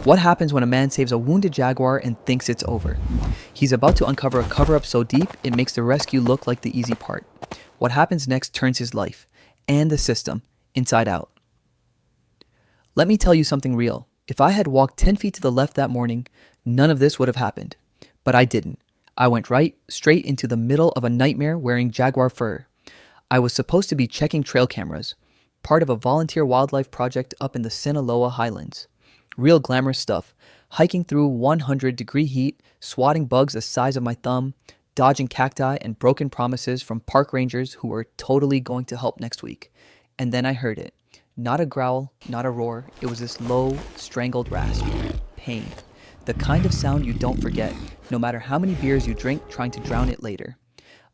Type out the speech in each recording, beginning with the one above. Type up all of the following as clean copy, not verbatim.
What happens when a man saves a wounded jaguar and thinks it's over? He's about to uncover a cover-up so deep it makes the rescue look like the easy part. What happens next turns his life, and the system, inside out. Let me tell you something real. If I had walked 10 feet to the left that morning, none of this would have happened. But I didn't. I went straight into the middle of a nightmare wearing jaguar fur. I was supposed to be checking trail cameras, part of a volunteer wildlife project up in the Sinaloa Highlands. Real glamorous stuff, hiking through 100-degree heat, swatting bugs the size of my thumb, dodging cacti and broken promises from park rangers who were totally going to help next week. And then I heard it. Not a growl, not a roar. It was this low, strangled rasp. Pain. The kind of sound you don't forget, no matter how many beers you drink trying to drown it later.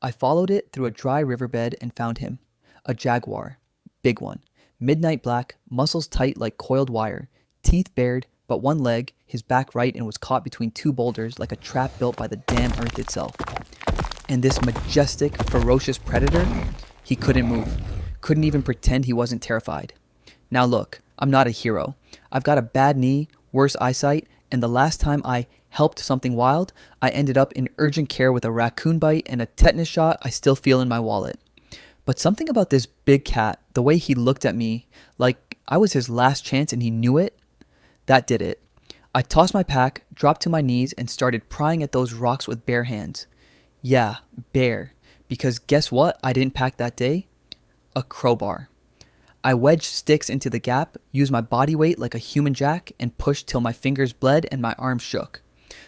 I followed it through a dry riverbed and found him. A jaguar. Big one. Midnight black, muscles tight like coiled wire, teeth bared, but one leg, his back right, and was caught between two boulders like a trap built by the damn earth itself. And this majestic, ferocious predator, he couldn't move. Couldn't even pretend he wasn't terrified. Now look, I'm not a hero. I've got a bad knee, worse eyesight, and the last time I helped something wild, I ended up in urgent care with a raccoon bite and a tetanus shot I still feel in my wallet. But something about this big cat, the way he looked at me, like I was his last chance and he knew it, that did it. I tossed my pack, dropped to my knees, and started prying at those rocks with bare hands. Yeah, bare. Because guess what I didn't pack that day? A crowbar. I wedged sticks into the gap, used my body weight like a human jack, and pushed till my fingers bled and my arms shook.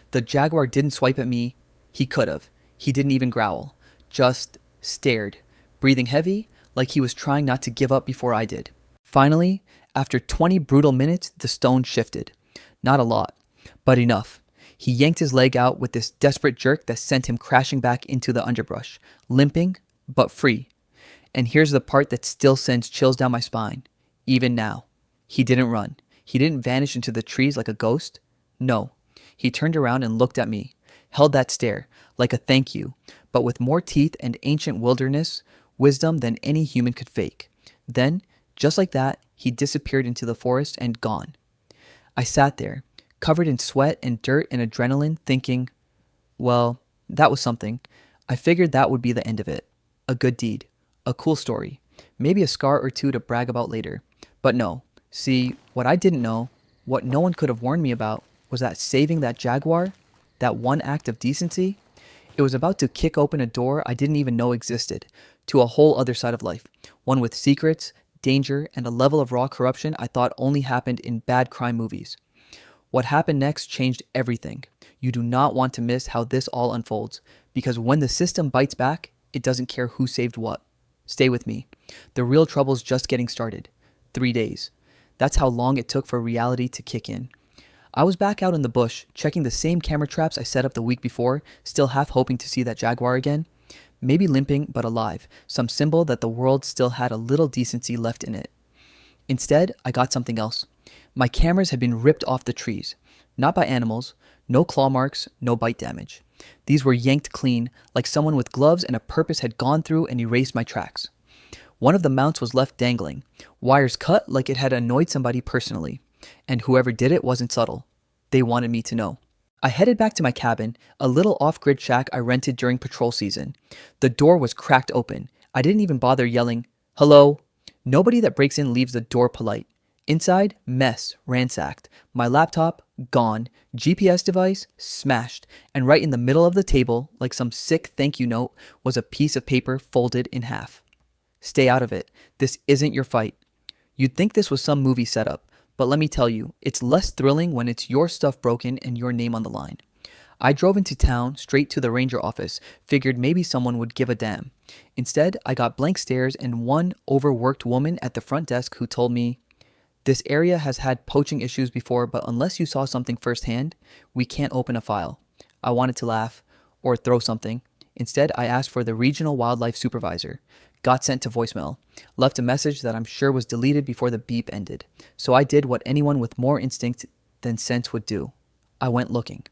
The jaguar didn't swipe at me. He could have. He didn't even growl. Just stared, breathing heavy, like he was trying not to give up before I did. Finally, after 20 brutal minutes, the stone shifted. Not a lot, but enough. He yanked his leg out with this desperate jerk that sent him crashing back into the underbrush, limping, but free. And here's the part that still sends chills down my spine, even now. He didn't run. He didn't vanish into the trees like a ghost. No. He turned around and looked at me, held that stare, like a thank you, but with more teeth and ancient wilderness wisdom than any human could fake. Then, just like that, he disappeared into the forest and gone. I sat there, covered in sweat and dirt and adrenaline, thinking, well, that was something. I figured that would be the end of it. A good deed. A cool story. Maybe a scar or two to brag about later. But no. See, what I didn't know, what no one could have warned me about, was that saving that jaguar, that one act of decency, it was about to kick open a door I didn't even know existed, to a whole other side of life. One with secrets, danger, and a level of raw corruption I thought only happened in bad crime movies. What happened next changed everything. You do not want to miss how this all unfolds, because when the system bites back, it doesn't care who saved what. Stay with me. The real trouble's just getting started. 3 days. That's how long it took for reality to kick in. I was back out in the bush, checking the same camera traps I set up the week before, still half hoping to see that jaguar again. Maybe limping, but alive, some symbol that the world still had a little decency left in it. Instead, I got something else. My cameras had been ripped off the trees. Not by animals, no claw marks, no bite damage. These were yanked clean, like someone with gloves and a purpose had gone through and erased my tracks. One of the mounts was left dangling, wires cut like it had annoyed somebody personally, and whoever did it wasn't subtle. They wanted me to know. I headed back to my cabin, a little off-grid shack I rented during patrol season. The door was cracked open. I didn't even bother yelling, "Hello?" Nobody that breaks in leaves the door polite. Inside, mess, ransacked. My laptop, gone. GPS device, smashed. And right in the middle of the table, like some sick thank you note, was a piece of paper folded in half. Stay out of it. This isn't your fight. You'd think this was some movie setup, but let me tell you, it's less thrilling when it's your stuff broken and your name on the line. I drove into town, straight to the ranger office, figured maybe someone would give a damn. Instead, I got blank stares and one overworked woman at the front desk who told me, "This area has had poaching issues before, but unless you saw something firsthand, we can't open a file." I wanted to laugh, or throw something. Instead, I asked for the regional wildlife supervisor. Got sent to voicemail. Left a message that I'm sure was deleted before the beep ended. So I did what anyone with more instinct than sense would do. I went looking.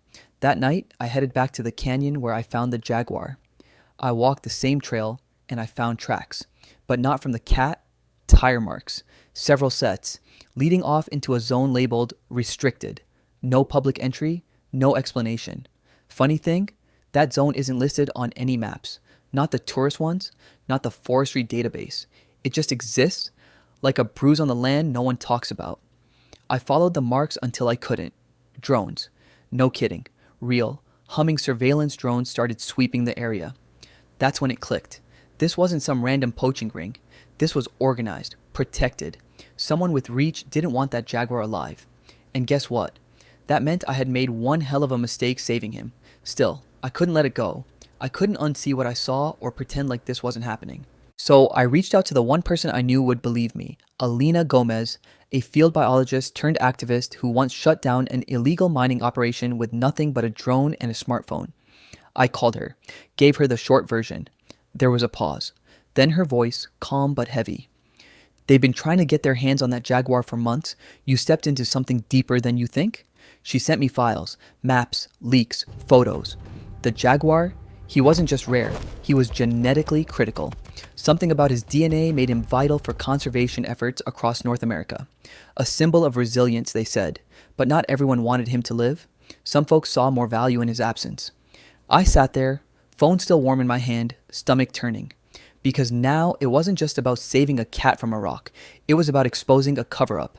That night, I headed back to the canyon where I found the jaguar. I walked the same trail, and I found tracks. But not from the cat, tire marks. Several sets, leading off into a zone labeled restricted. No public entry, no explanation. Funny thing, that zone isn't listed on any maps. Not the tourist ones, not the forestry database. It just exists like a bruise on the land no one talks about. I followed the marks until I couldn't. Drones. No kidding. Real, humming surveillance drones started sweeping the area. That's when it clicked. This wasn't some random poaching ring. This was organized, protected. Someone with reach didn't want that jaguar alive. And guess what? That meant I had made one hell of a mistake saving him. Still, I couldn't let it go. I couldn't unsee what I saw or pretend like this wasn't happening. So I reached out to the one person I knew would believe me, Alina Gomez, a field biologist turned activist who once shut down an illegal mining operation with nothing but a drone and a smartphone. I called her, gave her the short version. There was a pause. Then her voice, calm but heavy. They've been trying to get their hands on that jaguar for months. You stepped into something deeper than you think? She sent me files, maps, leaks, photos. The jaguar, he wasn't just rare, he was genetically critical. Something about his DNA made him vital for conservation efforts across North America. A symbol of resilience, they said, but not everyone wanted him to live. Some folks saw more value in his absence. I sat there, phone still warm in my hand, stomach turning. Because now it wasn't just about saving a cat from a rock, it was about exposing a cover-up.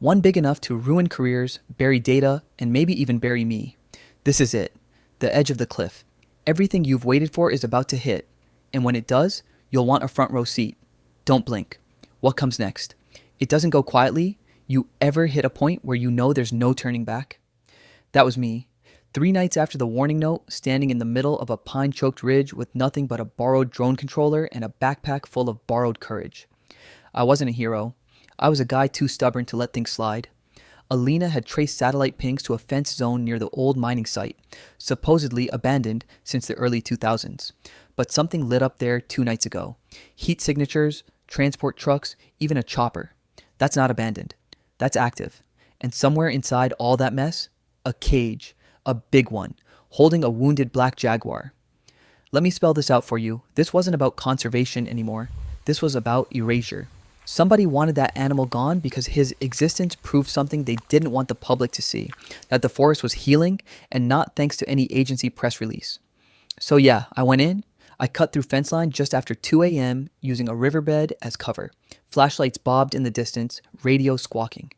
One big enough to ruin careers, bury data, and maybe even bury me. This is it, the edge of the cliff. Everything you've waited for is about to hit, and when it does, you'll want a front row seat. Don't blink. What comes next? It doesn't go quietly. You ever hit a point where you know there's no turning back? That was me. 3 nights after the warning note, standing in the middle of a pine-choked ridge with nothing but a borrowed drone controller and a backpack full of borrowed courage. I wasn't a hero. I was a guy too stubborn to let things slide. Alina had traced satellite pings to a fenced zone near the old mining site, supposedly abandoned since the early 2000s. But something lit up there 2 nights ago. Heat signatures, transport trucks, even a chopper. That's not abandoned. That's active. And somewhere inside all that mess, a cage, a big one, holding a wounded black jaguar. Let me spell this out for you. This wasn't about conservation anymore. This was about erasure. Somebody wanted that animal gone because his existence proved something they didn't want the public to see, that the forest was healing and not thanks to any agency press release. So yeah, I went in. I cut through fence line just after 2 a.m. using a riverbed as cover. Flashlights bobbed in the distance, radio squawking.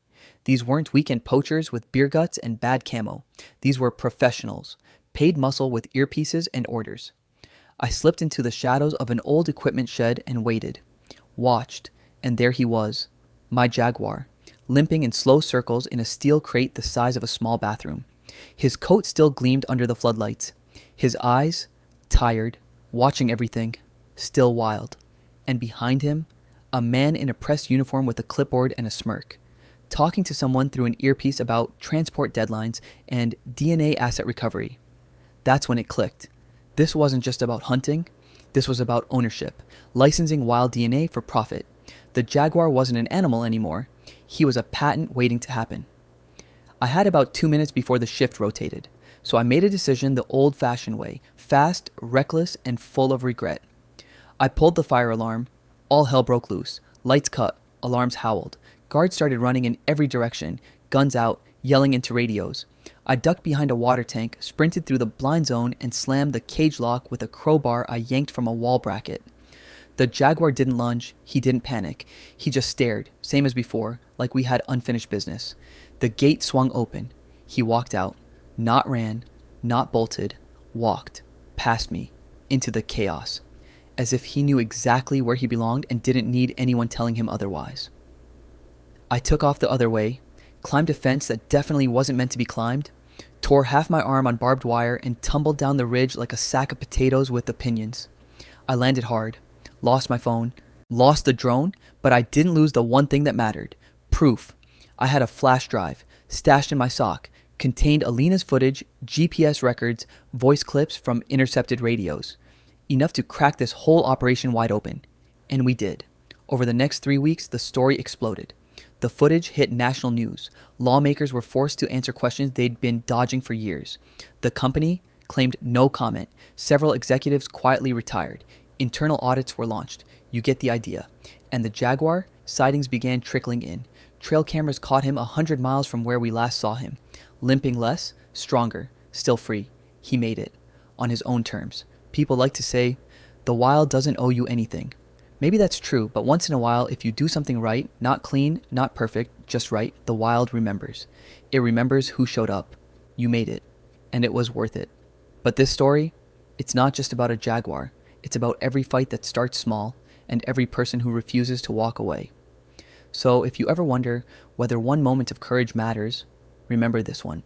These weren't weekend poachers with beer guts and bad camo. These were professionals, paid muscle with earpieces and orders. I slipped into the shadows of an old equipment shed and waited. Watched, and there he was, my jaguar, limping in slow circles in a steel crate the size of a small bathroom. His coat still gleamed under the floodlights. His eyes, tired, watching everything, still wild. And behind him, a man in a press uniform with a clipboard and a smirk, talking to someone through an earpiece about transport deadlines and DNA asset recovery. That's when it clicked. This wasn't just about hunting. This was about ownership, licensing wild DNA for profit. The jaguar wasn't an animal anymore. He was a patent waiting to happen. I had about 2 minutes before the shift rotated, so I made a decision the old-fashioned way, fast, reckless, and full of regret. I pulled the fire alarm. All hell broke loose. Lights cut. Alarms howled. Guards started running in every direction, guns out, yelling into radios. I ducked behind a water tank, sprinted through the blind zone, and slammed the cage lock with a crowbar I yanked from a wall bracket. The jaguar didn't lunge, he didn't panic. He just stared, same as before, like we had unfinished business. The gate swung open. He walked out. Not ran, not bolted, walked, past me, into the chaos. As if he knew exactly where he belonged and didn't need anyone telling him otherwise. I took off the other way, climbed a fence that definitely wasn't meant to be climbed, tore half my arm on barbed wire, and tumbled down the ridge like a sack of potatoes with opinions. I landed hard, lost my phone, lost the drone, but I didn't lose the one thing that mattered. Proof. I had a flash drive, stashed in my sock, contained Alina's footage, GPS records, voice clips from intercepted radios. Enough to crack this whole operation wide open. And we did. Over the next 3 weeks, the story exploded. The footage hit national news. Lawmakers were forced to answer questions they'd been dodging for years. The company claimed no comment. Several executives quietly retired. Internal audits were launched. You get the idea. And the jaguar, sightings began trickling in. Trail cameras caught him 100 miles from where we last saw him. Limping less, stronger, still free. He made it. On his own terms. People like to say, the wild doesn't owe you anything. Maybe that's true, but once in a while, if you do something right, not clean, not perfect, just right, the wild remembers. It remembers who showed up. You made it. And it was worth it. But this story, it's not just about a jaguar. It's about every fight that starts small and every person who refuses to walk away. So if you ever wonder whether one moment of courage matters, remember this one.